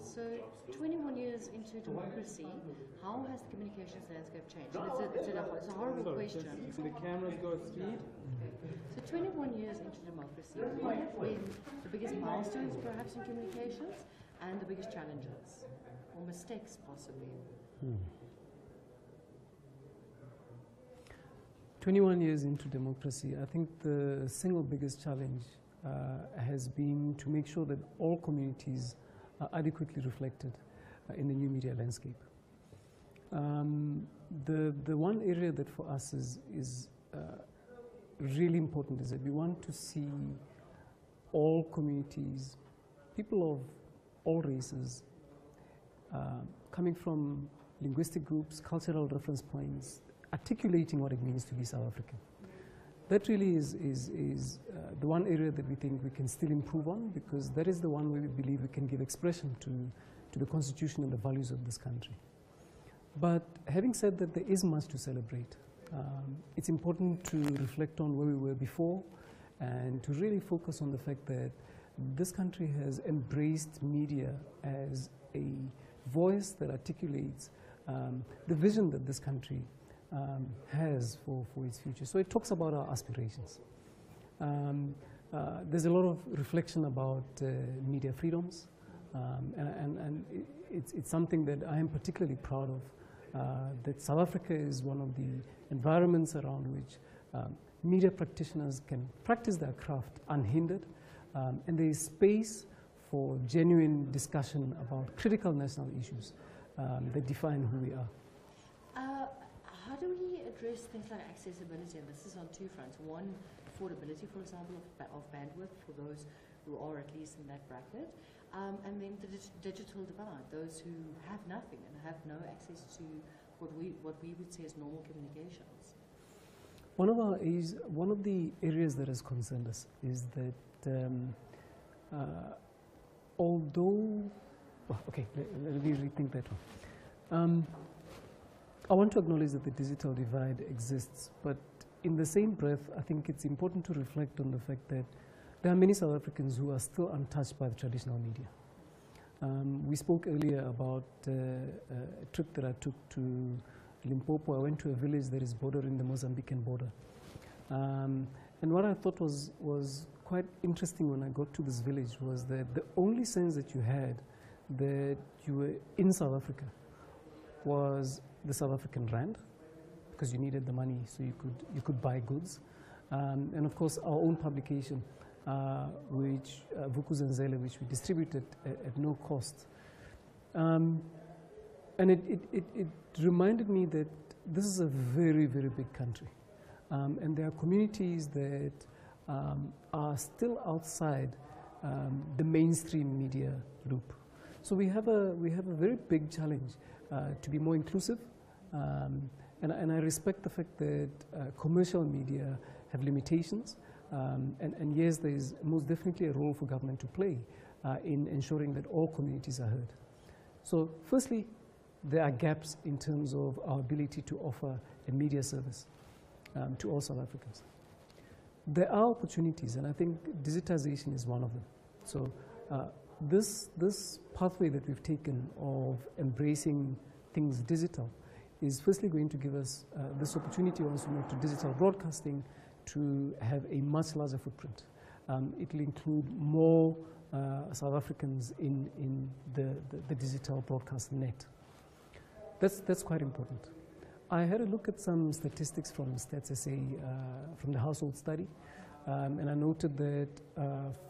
So 21 years into democracy, how has the communications landscape changed? And it's a horrible question. So the cameras go at speed. Okay. So 21 years into democracy, what have been the biggest milestones perhaps in communications and the biggest challenges or mistakes possibly? 21 years into democracy, I think the single biggest challenge has been to make sure that all communities are adequately reflected in the new media landscape. The one area that for us is really important is that we want to see all communities, people of all races, coming from linguistic groups, cultural reference points, articulating what it means to be South African. That really is the one area that we think we can still improve on, because that is the one where we believe we can give expression to the Constitution and the values of this country. But having said that, there is much to celebrate. It's important to reflect on where we were before and to really focus on the fact that this country has embraced media as a voice that articulates the vision that this country has for its future. So it talks about our aspirations. There's a lot of reflection about media freedoms, and it's something that I am particularly proud of, that South Africa is one of the environments around which media practitioners can practice their craft unhindered, and there is space for genuine discussion about critical national issues that define who we are. How do we address things like accessibility? And this is on two fronts. One, affordability, for example, of bandwidth for those who are at least in that bracket. And then the digital divide, those who have nothing and have no access to what we would say is normal communications. One of the areas that has concerned us is that although, okay, let me rethink that one. I want to acknowledge that the digital divide exists, but in the same breath, I think it's important to reflect on the fact that there are many South Africans who are still untouched by the traditional media. We spoke earlier about a trip that I took to Liphoko. I went to a village that is bordering the Mozambican border. And what I thought was quite interesting when I got to this village was that the only sense that you had that you were in South Africa was the South African rand, because you needed the money so you could buy goods, and of course our own publication, which Vukuzenzele, which we distributed at no cost, and it reminded me that this is a very, very big country, and there are communities that are still outside the mainstream media loop. So we have a very big challenge to be more inclusive, and I respect the fact that commercial media have limitations, and yes, there is most definitely a role for government to play in ensuring that all communities are heard. So firstly, there are gaps in terms of our ability to offer a media service to all South Africans. There are opportunities, and I think digitization is one of them. So this pathway that we've taken of embracing things digital is firstly going to give us this opportunity once we move to digital broadcasting to have a much larger footprint. It will include more South Africans in the digital broadcast net. That's quite important. I had a look at some statistics from Stats SA, from the household study, and I noted that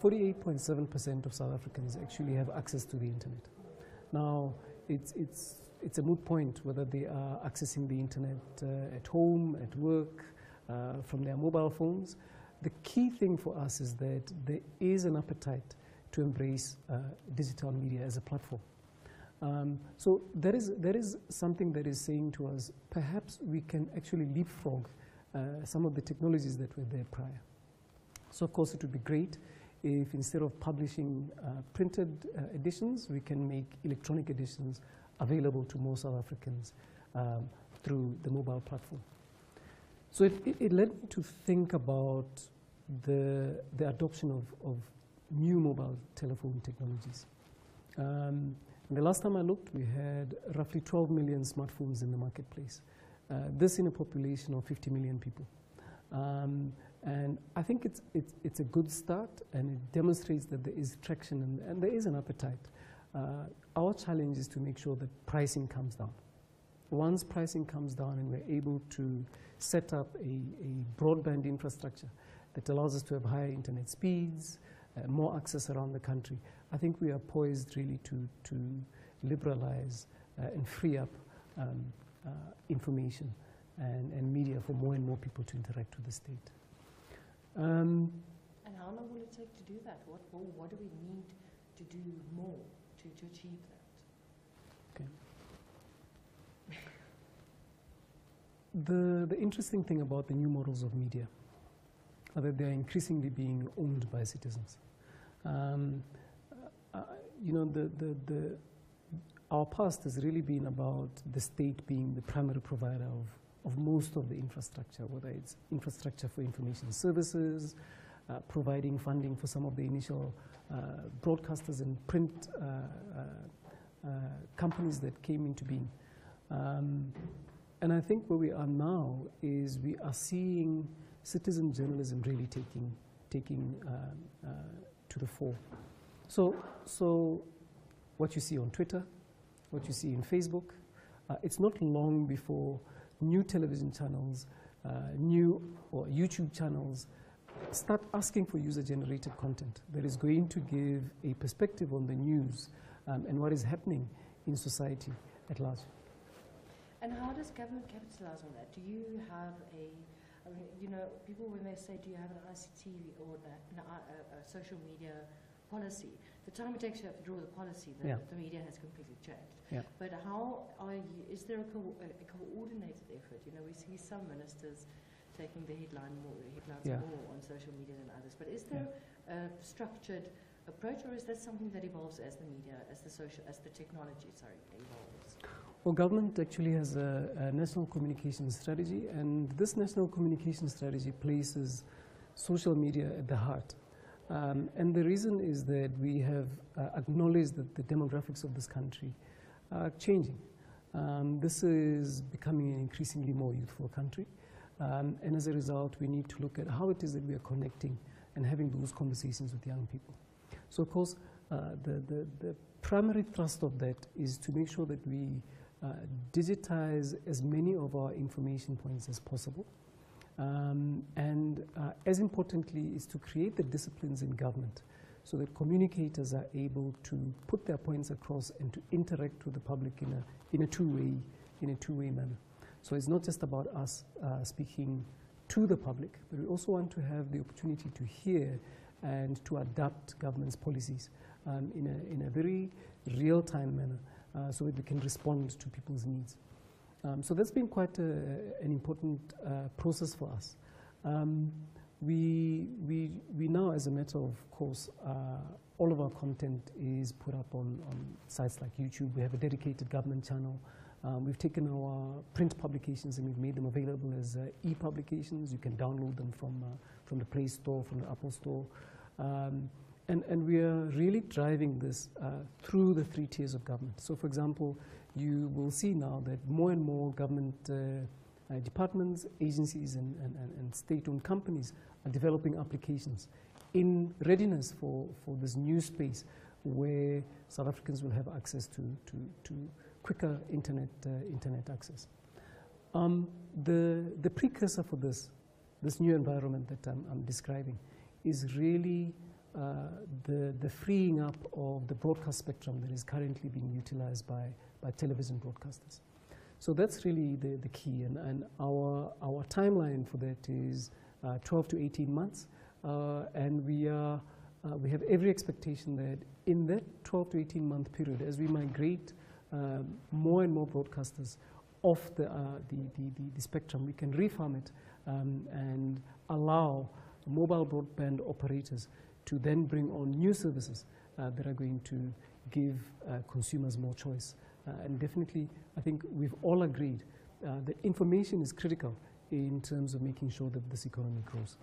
48.7% of South Africans actually have access to the internet. Now, it's a moot point whether they are accessing the internet at home, at work, from their mobile phones. The key thing for us is that there is an appetite to embrace digital media as a platform. So there is something that is saying to us, perhaps we can actually leapfrog some of the technologies that were there prior. So of course it would be great if instead of publishing printed editions, we can make electronic editions available to more South Africans through the mobile platform. So it led me to think about the adoption of new mobile telephone technologies. The last time I looked, we had roughly 12 million smartphones in the marketplace. This in a population of 50 million people. And I think it's a good start, and it demonstrates that there is traction and there is an appetite. Our challenge is to make sure that pricing comes down. Once pricing comes down and we're able to set up a broadband infrastructure that allows us to have higher internet speeds, more access around the country, I think we are poised really to liberalize and free up information and media for more and more people to interact with the state. And how long will it take to do that? What do we need to do more to achieve that? Okay. The interesting thing about the new models of media are that they're increasingly being owned by citizens. You know, our past has really been about the state being the primary provider of most of the infrastructure, whether it's infrastructure for information services, providing funding for some of the initial broadcasters and print companies that came into being. And I think where we are now is we are seeing citizen journalism really taking to the fore. So what you see on Twitter, what you see in Facebook, it's not long before new television channels, new or YouTube channels start asking for user-generated content that is going to give a perspective on the news and what is happening in society at large. And how does government capitalize on that? Do you have I mean, you know, people when they say, do you have an ICT or a social media policy, the time it takes you to draw the policy, the media has completely changed. Yeah. But how are you, is there a coordinated effort? You know, we see some ministers taking the headlines more on social media than others. But is there a structured approach, or is that something that evolves as the media, as the technology, evolves? Well, government actually has a national communication strategy, and this national communication strategy places social media at the heart. And the reason is that we have acknowledged that the demographics of this country are changing. This is becoming an increasingly more youthful country. And as a result, we need to look at how it is that we are connecting and having those conversations with young people. So, of course, the primary thrust of that is to make sure that we digitize as many of our information points as possible. And as importantly is to create the disciplines in government so that communicators are able to put their points across and to interact with the public in a two-way manner. So it's not just about us speaking to the public, but we also want to have the opportunity to hear and to adapt government's policies in a very real-time manner so that we can respond to people's needs. So that's been quite an important process for us. We now, as a matter of course, all of our content is put up on sites like YouTube. We have a dedicated government channel. We've taken our print publications and we've made them available as e-publications. You can download them from the Play Store, from the Apple Store. And we are really driving this through the 3 tiers of government. So, for example, you will see now that more and more government departments, agencies, and state-owned companies are developing applications in readiness for this new space where South Africans will have access to quicker internet access. The precursor for this new environment that I'm describing is really the freeing up of the broadcast spectrum that is currently being utilized by television broadcasters. So that's really the key, and our timeline for that is 12 to 18 months, and we have every expectation that in that 12 to 18 month period, as we migrate more and more broadcasters off the spectrum, we can refarm it and allow mobile broadband operators to then bring on new services that are going to give consumers more choice. And definitely, I think we've all agreed that information is critical in terms of making sure that this economy grows.